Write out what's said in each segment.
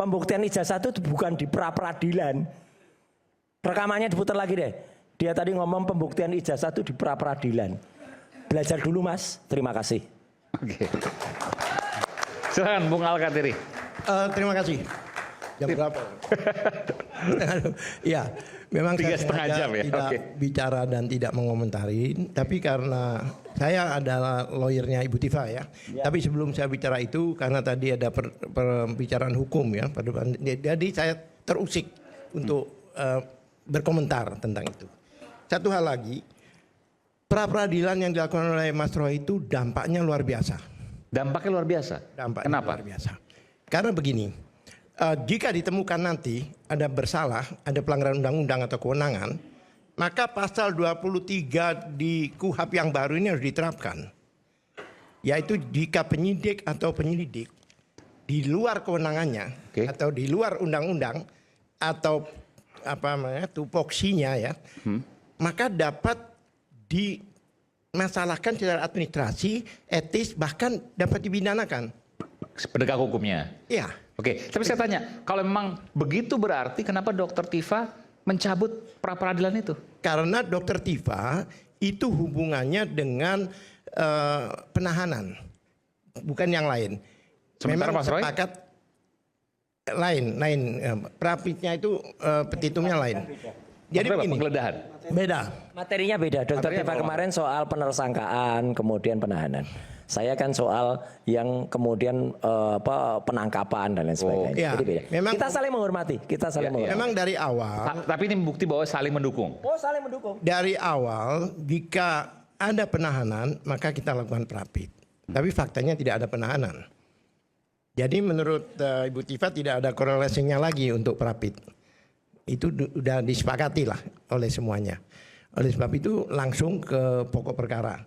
Pembuktian ijazah itu bukan di pra-peradilan. Rekamannya diputar lagi deh. Dia tadi ngomong pembuktian ijazah itu di pra-peradilan. Belajar dulu Mas, terima kasih. Oke. Silakan Bung Al-Katiri. Terima kasih. Jam berapa? Ya, memang 3,5 jam ya. Tidak bicara dan tidak mengomentari. Tapi karena saya adalah lawyernya Ibu Tifa ya. Tapi sebelum saya bicara itu, karena tadi ada pembicaraan hukum ya. Jadi saya terusik untuk berkomentar tentang itu. Satu hal lagi, pra-peradilan yang dilakukan oleh Mas Roy itu dampaknya luar biasa. Dampaknya luar biasa? Dampaknya kenapa? Luar biasa. Karena begini, jika ditemukan nanti ada bersalah, ada pelanggaran undang-undang atau kewenangan, maka pasal 23 di KUHP yang baru ini harus diterapkan. Yaitu jika penyidik atau penyelidik di luar kewenangannya atau di luar undang-undang atau apa namanya tupoksinya ya, maka dapat dimasalahkan secara administrasi, etis, bahkan dapat dipidanakan. Penegak hukumnya. Iya. Oke, tapi saya tanya, kalau memang begitu berarti kenapa Dokter Tifa mencabut pra-peradilan itu? Karena Dokter Tifa itu hubungannya dengan penahanan, bukan yang lain. Sementara memang Mas Roy? sepakat lain, Prapitnya itu petitumnya lain. Jadi begini, penggeledahan. beda. Materinya beda. Dokter Tifa kemarin soal penersangkaan, kemudian penahanan. Saya kan soal yang kemudian penangkapan dan lain sebagainya. Iya. Jadi beda. Memang, kita saling menghormati. Kita saling menghormati. Memang dari awal. Tapi ini bukti bahwa saling mendukung. Oh, saling mendukung. Dari awal, jika ada penahanan, maka kita lakukan prapit. Tapi faktanya tidak ada penahanan. Jadi menurut Ibu Tifa tidak ada korelasinya lagi untuk prapit. Itu sudah disepakati lah oleh semuanya. Oleh sebab itu langsung ke pokok perkara.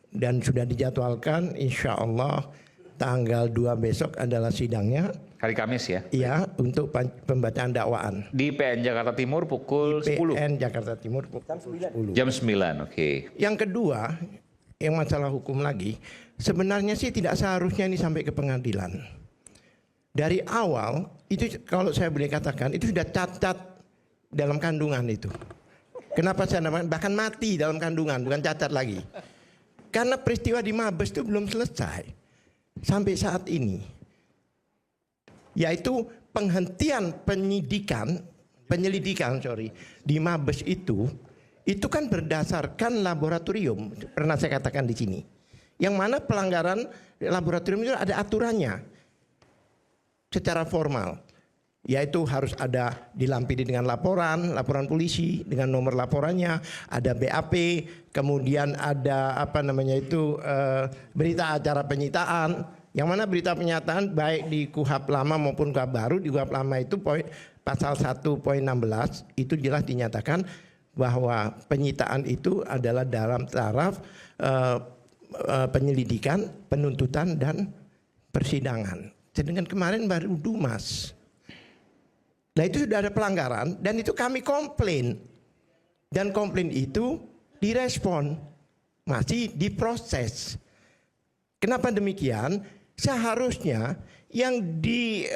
Dan sudah dijadwalkan insya Allah tanggal 2 besok adalah sidangnya. Hari Kamis ya? Iya, untuk pembacaan dakwaan. Di PN Jakarta Timur pukul 10. PN Jakarta Timur pukul 10. Jam 9, oke. Yang kedua, yang masalah hukum lagi, sebenarnya sih tidak seharusnya ini sampai ke pengadilan. Dari awal, itu kalau saya boleh katakan, itu sudah cacat dalam kandungan itu. Kenapa saya namakan? Bahkan mati dalam kandungan, bukan cacat lagi. Karena peristiwa di Mabes itu belum selesai sampai saat ini. Yaitu penghentian penyelidikan di Mabes itu kan berdasarkan laboratorium. Pernah saya katakan di sini. Yang mana pelanggaran laboratorium itu ada aturannya. Secara formal, yaitu harus ada dilampiri dengan laporan polisi dengan nomor laporannya, ada BAP, kemudian ada berita acara penyitaan, yang mana berita penyitaan baik di KUHP lama maupun KUHP baru. Di KUHP lama itu pasal 1.16 itu jelas dinyatakan bahwa penyitaan itu adalah dalam taraf penyelidikan, penuntutan dan persidangan. Sedangkan kemarin baru Dumas. Nah itu sudah ada pelanggaran dan itu kami komplain. Dan komplain itu direspon. Masih diproses. Kenapa demikian? Seharusnya yang di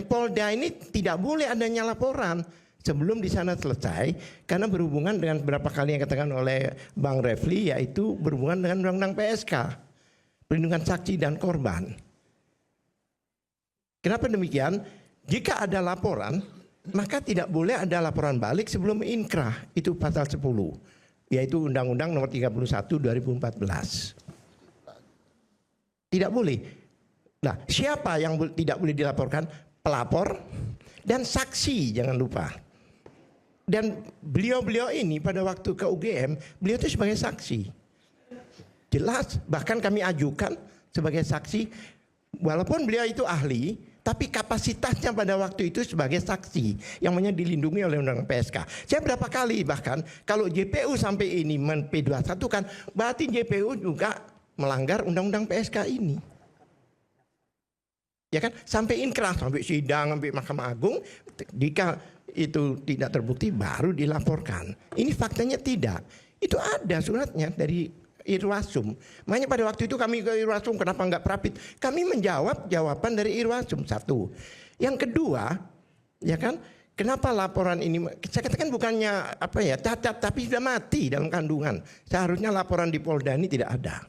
Polda ini tidak boleh adanya laporan sebelum di sana selesai, karena berhubungan dengan beberapa kali yang katakan oleh Bang Refli, yaitu berhubungan dengan undang-undang PSK, perlindungan saksi dan korban. Kenapa demikian? Jika ada laporan, maka tidak boleh ada laporan balik sebelum inkrah. Itu pasal 10, yaitu Undang-Undang Nomor 31 2014. Tidak boleh. Nah, siapa yang tidak boleh dilaporkan? Pelapor dan saksi, jangan lupa. Dan beliau-beliau ini pada waktu ke UGM, beliau itu sebagai saksi. Jelas, bahkan kami ajukan sebagai saksi, walaupun beliau itu ahli, tapi kapasitasnya pada waktu itu sebagai saksi yang dilindungi oleh undang-undang PSK. Saya berapa kali bahkan kalau JPU sampai ini P21 kan berarti JPU juga melanggar undang-undang PSK ini. Ya kan? Sampai inkrah, sampai sidang, sampai Mahkamah Agung, jika itu tidak terbukti baru dilaporkan. Ini faktanya tidak. Itu ada suratnya dari Irwasum. Makanya pada waktu itu kami ke Irwasum, kenapa enggak prapit? Kami menjawab jawaban dari Irwasum. Satu, Yang kedua, ya kan, kenapa laporan ini, saya katakan bukannya cacat, tapi sudah mati dalam kandungan. Seharusnya laporan di Polda ini tidak ada.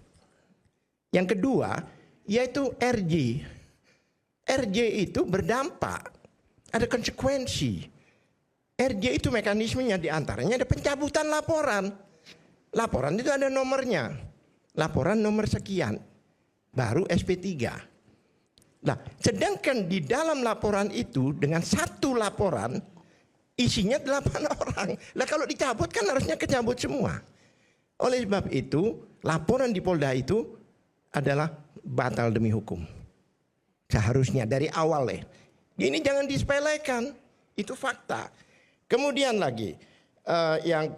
Yang kedua, yaitu RJ. RJ itu berdampak, ada konsekuensi. RJ itu mekanismenya diantaranya ada pencabutan laporan. Laporan itu ada nomornya. Laporan nomor sekian, baru SP3. Nah, sedangkan di dalam laporan itu dengan satu laporan isinya 8 orang. Nah, kalau dicabut kan harusnya kecabut semua. Oleh sebab itu, laporan di Polda itu adalah batal demi hukum. Seharusnya dari awal ya. Ini jangan disepelekan, itu fakta. Kemudian lagi yang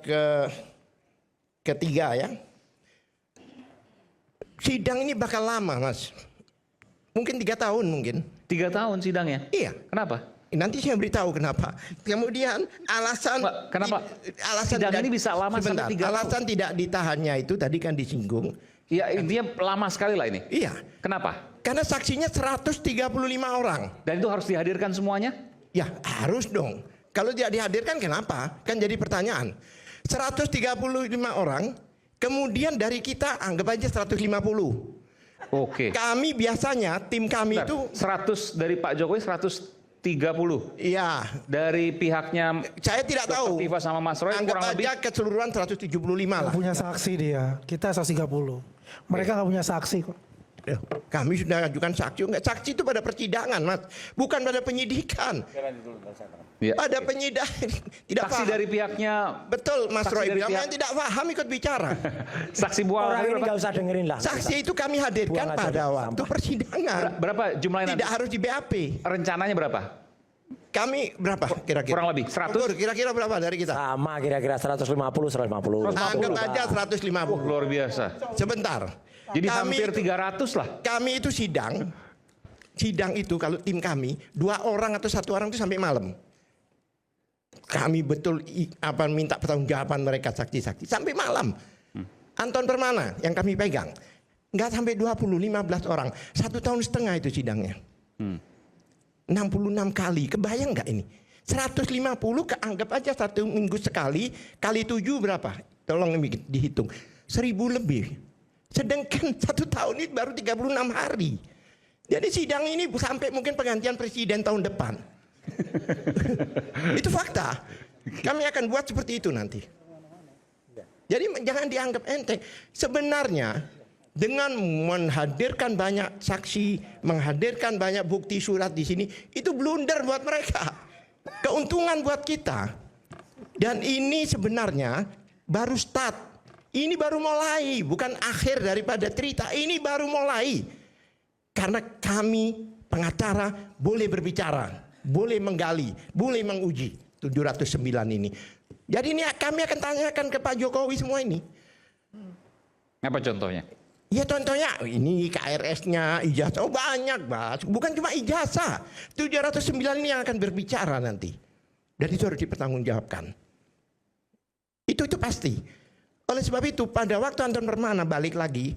ketiga ya. Sidang ini bakal lama, Mas. Mungkin 3 tahun mungkin. 3 tahun sidangnya? Iya. Kenapa? Nanti saya beritahu kenapa. Kemudian alasan kenapa alasan sidang tidak, ini bisa lama sebentar, sampai 3 tahun? alasan tidak ditahannya itu tadi kan disinggung. Ya, intinya lama sekali lah ini. Iya. Kenapa? Karena saksinya 135 orang. Dan itu harus dihadirkan semuanya? Ya, harus dong. Kalau tidak dihadirkan kenapa? Kan jadi pertanyaan. 135 orang, kemudian dari kita anggap aja 150. Oke. Kami biasanya tim kami itu 100 dari Pak Jokowi 130. iya, Dari pihaknya saya tidak Dr. tahu. Tifa sama Mas Roy Anggap kurang lebih aja keseluruhan 175 lah. Punya saksi dia, kita 130. Mereka nggak punya saksi kok. Kami sudah ajukan saksi. Enggak, saksi itu pada persidangan, Mas. Bukan pada penyidikan. Ya. Pada penyidikan. Tidak Saksi paham. dari pihaknya Betul, Mas saksi Roy dari bilang pihak- yang tidak paham ikut bicara. saksi buah Orang ini nggak usah dengerin lah. Saksi itu kami hadirkan Buang aja pada deh, waktu sampah. persidangan. berapa jumlahnya nanti? Tidak harus di BAP. Rencananya berapa? Kami berapa kira-kira? Kurang lebih 100? Ukur, kira-kira berapa dari kita? Sama kira-kira 150, 150. Anggap aja Oh, 150. luar biasa. Sebentar. Jadi hampir 300 lah. Kami itu sidang itu kalau tim kami 2 orang atau 1 orang itu sampai malam. Kami betul minta pertanggungjawaban mereka saksi-saksi sampai malam. Anton Permana yang kami pegang nggak sampai 15 orang, 1,5 tahun itu sidangnya. 66 kali, kebayang nggak ini? 150 keanggap aja 1 minggu sekali, kali 7 berapa? Tolong dihitung, 1.000 lebih. Sedangkan 1 tahun ini baru 36 hari. Jadi sidang ini sampai mungkin penggantian presiden tahun depan. Itu fakta. Kami akan buat seperti itu nanti. Jadi jangan dianggap enteng. Sebenarnya dengan menghadirkan banyak saksi, menghadirkan banyak bukti surat di sini, itu blunder buat mereka. Keuntungan buat kita. Dan ini sebenarnya baru start. Ini baru mulai, bukan akhir daripada cerita. Ini baru mulai. Karena kami pengacara boleh berbicara, boleh menggali, boleh menguji 709 ini. Jadi ini kami akan tanyakan ke Pak Jokowi semua ini. Apa contohnya? Ya contohnya ini KRS-nya, ijazah, oh banyak Mas. Bukan cuma ijazah. 709 ini yang akan berbicara nanti. Dan itu harus dipertanggungjawabkan. Itu pasti. Oleh sebab itu pada waktu Anton Permana balik lagi,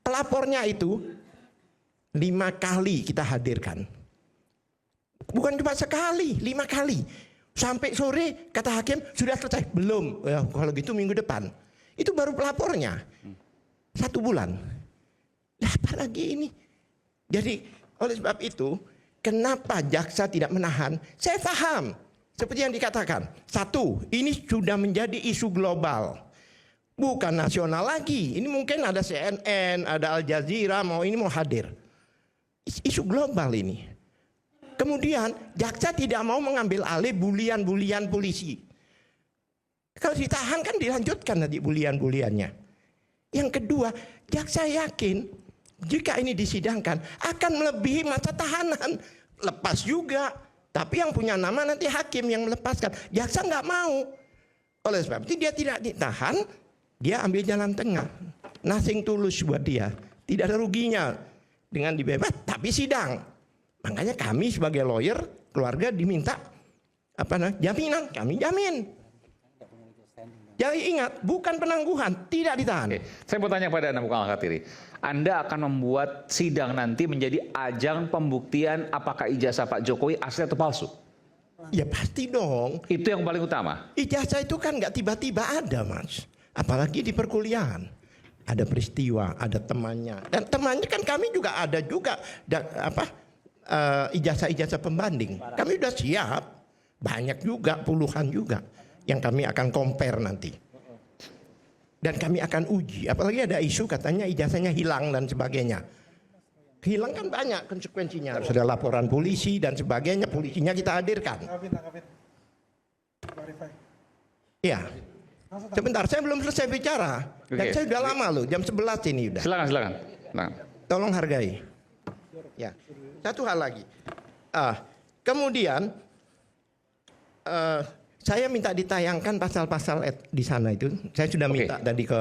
pelapornya itu 5 kali kita hadirkan. Bukan cuma sekali, 5 kali. Sampai sore kata hakim sudah selesai. Belum, ya, kalau gitu minggu depan. Itu baru pelapornya. 1 bulan. Nah, apalagi ini. Jadi oleh sebab itu, kenapa jaksa tidak menahan? Saya paham. Seperti yang dikatakan. 1, ini sudah menjadi isu global. Bukan nasional lagi. Ini mungkin ada CNN, ada Al Jazeera, mau hadir. Isu global ini. Kemudian jaksa tidak mau mengambil alih bulian-bulian polisi. Kalau ditahan kan dilanjutkan nanti bulian-buliannya. Yang kedua, jaksa yakin jika ini disidangkan akan melebihi masa tahanan. Lepas juga. Tapi yang punya nama nanti hakim yang melepaskan. Jaksa nggak mau. Oleh sebab itu dia tidak ditahan. Dia ambil jalan tengah. Nothing tulus buat dia. Tidak ada ruginya dengan dibebas, tapi sidang. Makanya kami sebagai lawyer, keluarga diminta jaminan. Kami jamin. Jadi ingat, bukan penangguhan, tidak ditahan. Oke. Saya mau tanya pada Anda, Bung Al-Khatiri. Anda akan membuat sidang nanti menjadi ajang pembuktian apakah ijazah Pak Jokowi asli atau palsu? Ya pasti dong. Itu yang paling utama. Ijazah itu kan nggak tiba-tiba ada, Mas. Apalagi di perkuliahan. Ada peristiwa, ada temannya. Dan temannya kan kami juga ada juga ijazah-ijazah pembanding. Kami sudah siap. Banyak juga, puluhan juga yang kami akan compare nanti. Dan kami akan uji. Apalagi ada isu katanya ijazahnya hilang dan sebagainya. Hilang kan banyak konsekuensinya. Harus ada laporan polisi dan sebagainya. Polisinya kita hadirkan. Iya. Sebentar, saya belum selesai bicara. Dan saya sudah lama loh, jam 11 ini udah. Silakan. Tolong hargai. Ya. Satu hal lagi. Kemudian saya minta ditayangkan pasal-pasal di sana itu. Saya sudah minta tadi ke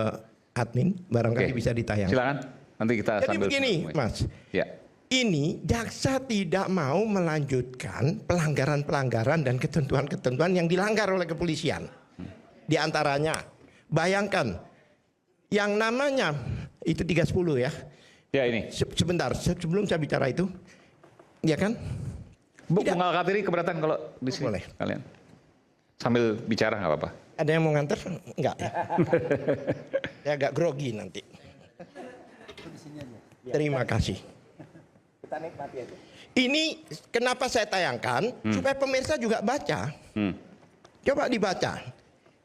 admin, barangkali bisa ditayangkan. Silakan. Nanti kita Jadi sambil begini, Mas. Ya. Ini jaksa tidak mau melanjutkan pelanggaran-pelanggaran dan ketentuan-ketentuan yang dilanggar oleh kepolisian. Di antaranya, bayangkan yang namanya itu 310 ya. Ya ini. Sebentar, sebelum saya bicara itu, ya kan? Bung Al-Khatiri keberatan kalau di sini? Boleh. Kalian sambil bicara nggak apa-apa. Ada yang mau nganter? Enggak ya? Ya agak grogi nanti. Terima kasih. Ini kenapa saya tayangkan supaya pemirsa juga baca. Coba dibaca.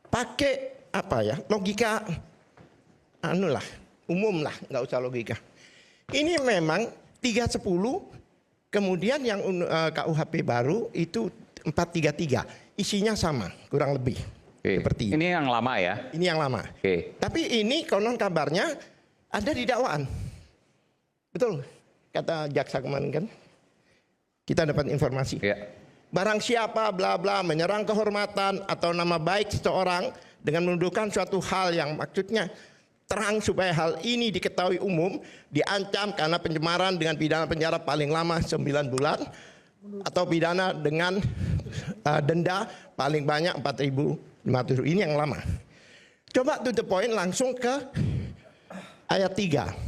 Pakai apa ya? Logika umum lah, nggak usah logika. Ini memang 310, kemudian yang KUHP baru itu 433. Isinya sama, kurang lebih. Seperti ini yang lama ya? Ini yang lama. Tapi ini konon kabarnya ada di dakwaan. Betul, kata jaksa kemarin kan. Kita dapat informasi. Barang siapa bla bla menyerang kehormatan atau nama baik seseorang dengan menuduhkan suatu hal yang maksudnya terang supaya hal ini diketahui umum, diancam karena pencemaran dengan pidana penjara paling lama 9 bulan atau pidana dengan denda paling banyak 4.500. Ini yang lama. Coba to the point langsung ke ayat 3.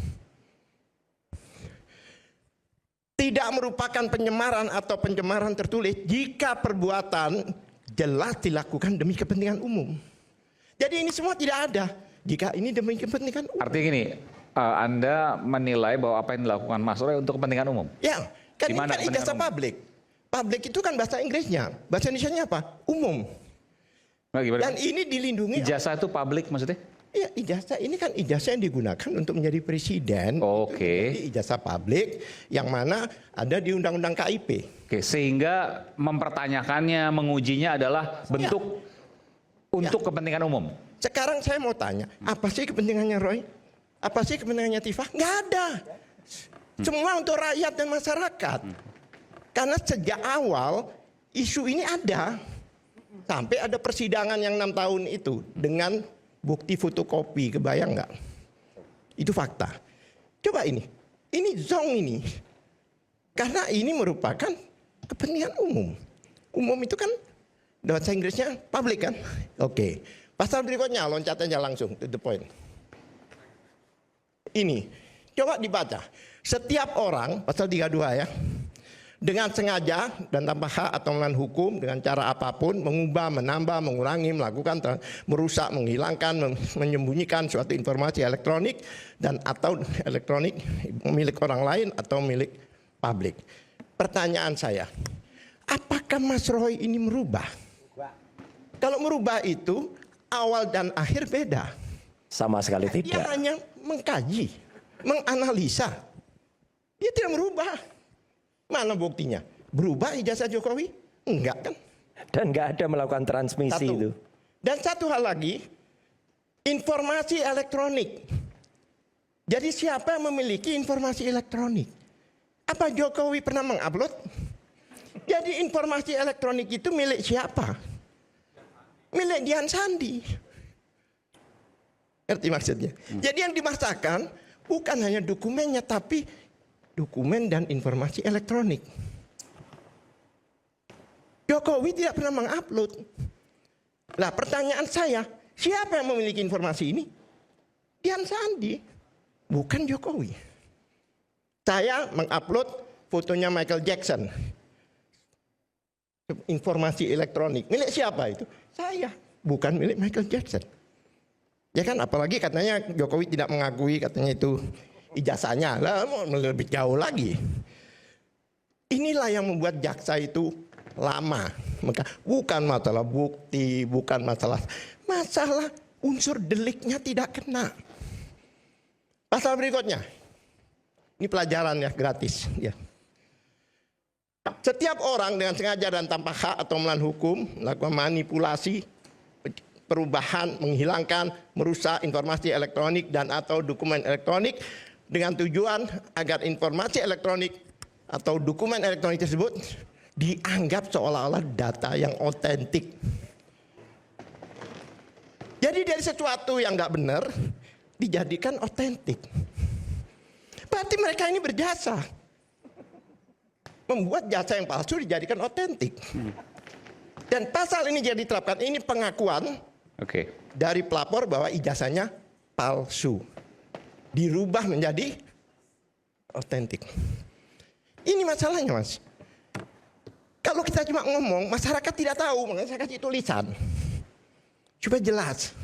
Tidak merupakan penyemaran atau pencemaran tertulis jika perbuatan jelas dilakukan demi kepentingan umum. Jadi ini semua tidak ada jika ini demi kepentingan umum. Artinya gini, Anda menilai bahwa apa yang dilakukan Mas Roy untuk kepentingan umum? Ya, kan ini Dimana kan ijazah publik. Publik itu kan bahasa Inggrisnya. Bahasa Indonesianya apa? Umum. Nah, dan ini dilindungi. Ijazah itu publik maksudnya? Iya, ijazah ini kan ijazah yang digunakan untuk menjadi presiden. Ijazah publik yang mana ada di Undang-Undang KIP. Sehingga mempertanyakannya, mengujinya adalah bentuk untuk kepentingan umum. Sekarang saya mau tanya, apa sih kepentingannya Roy? Apa sih kepentingannya Tifa? Nggak ada. Semua untuk rakyat dan masyarakat. Karena sejak awal isu ini ada. Sampai ada persidangan yang 6 tahun itu dengan bukti fotokopi, kebayang nggak? Itu fakta. Coba ini zong ini. Karena ini merupakan kepentingan umum. Umum itu kan bahasa Inggrisnya public kan? Pasal berikutnya loncat aja langsung to the point. Ini, coba dibaca. Setiap orang, pasal 32 ya, dengan sengaja dan tanpa hak atau melawan hukum dengan cara apapun mengubah, menambah, mengurangi, melakukan, merusak, menghilangkan, menyembunyikan suatu informasi elektronik dan atau elektronik milik orang lain atau milik publik. Pertanyaan saya, apakah Mas Roy ini merubah? Kalau merubah itu awal dan akhir beda. Sama sekali tidak. Dia hanya mengkaji, menganalisa. Dia tidak merubah. Mana buktinya? Berubah ijazah Jokowi? Enggak kan? Dan enggak ada melakukan transmisi itu. Dan satu hal lagi, informasi elektronik. Jadi siapa yang memiliki informasi elektronik? Apa Jokowi pernah mengupload? Jadi informasi elektronik itu milik siapa? Milik Dian Sandi. Ngerti maksudnya? Jadi yang dimasakan bukan hanya dokumennya, tapi dokumen dan informasi elektronik. Jokowi tidak pernah mengupload. Nah, pertanyaan saya, Siapa yang memiliki informasi ini? Dian Sandi, bukan Jokowi. Saya mengupload fotonya Michael Jackson. Informasi elektronik. Milik siapa itu? Saya, bukan milik Michael Jackson. Ya kan, apalagi katanya Jokowi tidak mengakui, katanya itu ijazahnya. Lah, mau lebih jauh lagi. Inilah yang membuat jaksa itu lama. Bukan masalah bukti, bukan masalah unsur deliknya tidak kena. Pasal berikutnya. Ini pelajaran ya, gratis ya. Setiap orang dengan sengaja dan tanpa hak atau melawan hukum melakukan manipulasi, perubahan, menghilangkan, merusak informasi elektronik dan atau dokumen elektronik dengan tujuan agar informasi elektronik atau dokumen elektronik tersebut dianggap seolah-olah data yang otentik. Jadi dari sesuatu yang nggak benar dijadikan otentik. Berarti mereka ini berjasa membuat jasa yang palsu dijadikan otentik. Dan pasal ini jadi diterapkan, ini pengakuan dari pelapor bahwa ijazahnya palsu, dirubah menjadi otentik. Ini masalahnya, Mas. Kalau kita cuma ngomong, masyarakat tidak tahu, makanya saya kasih tulisan supaya jelas.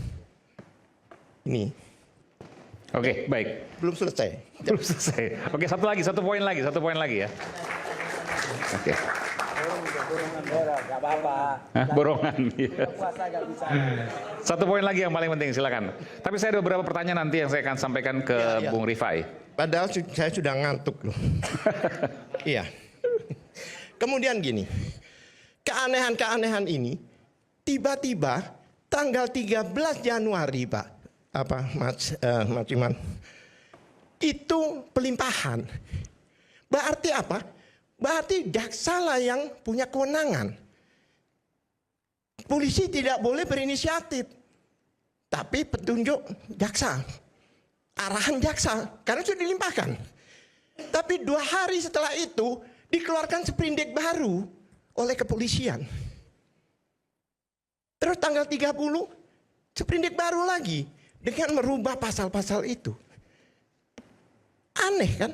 Ini. Oke, baik. Belum selesai. Belum selesai. Oke, satu poin lagi ya. Oke. Gak apa-apa. Hah, borongan. Iya. Puasa gak bisa. Satu poin lagi yang paling penting, silakan. Tapi saya ada beberapa pertanyaan nanti yang saya akan sampaikan ke Bung Rifai. Padahal saya sudah ngantuk loh. Iya. Kemudian gini, keanehan-keanehan ini tiba-tiba tanggal 13 Januari Pak, Mas Iman, itu pelimpahan. Berarti apa? Berarti jaksa lah yang punya kewenangan. Polisi tidak boleh berinisiatif, tapi petunjuk jaksa, arahan jaksa, karena sudah dilimpahkan. Tapi 2 hari setelah itu dikeluarkan sprindik baru oleh kepolisian. Terus tanggal 30 sprindik baru lagi dengan merubah pasal-pasal itu. Aneh kan?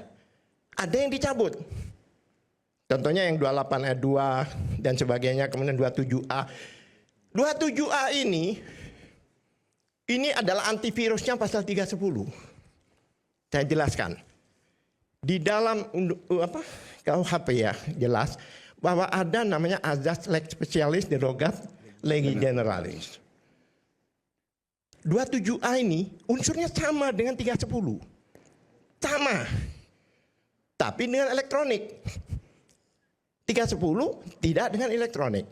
Ada yang dicabut. Contohnya yang 28 ayat 2 dan sebagainya, kemudian 27A. 27A ini adalah antivirusnya pasal 310. Saya jelaskan. Di dalam KUHP ya jelas bahwa ada namanya azas lex specialis derogat legi generalis. 27A ini unsurnya sama dengan 310. Sama. Tapi dengan elektronik. 310 tidak dengan elektronik.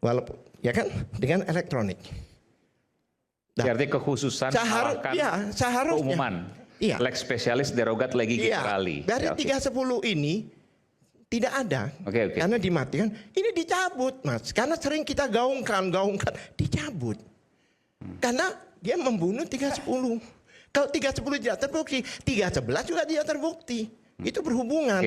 Walaupun ya kan dengan elektronik. Nah, berarti kekhususan seharusnya keumuman. Iya. Lex specialis derogat legi generali. Dari 310 ini tidak ada. Karena dimatikan. Ini dicabut, Mas. Karena sering kita gaungkan, dicabut. Karena dia membunuh 310. Kalau 310 tidak terbukti, 311 juga tidak terbukti. Itu berhubungan.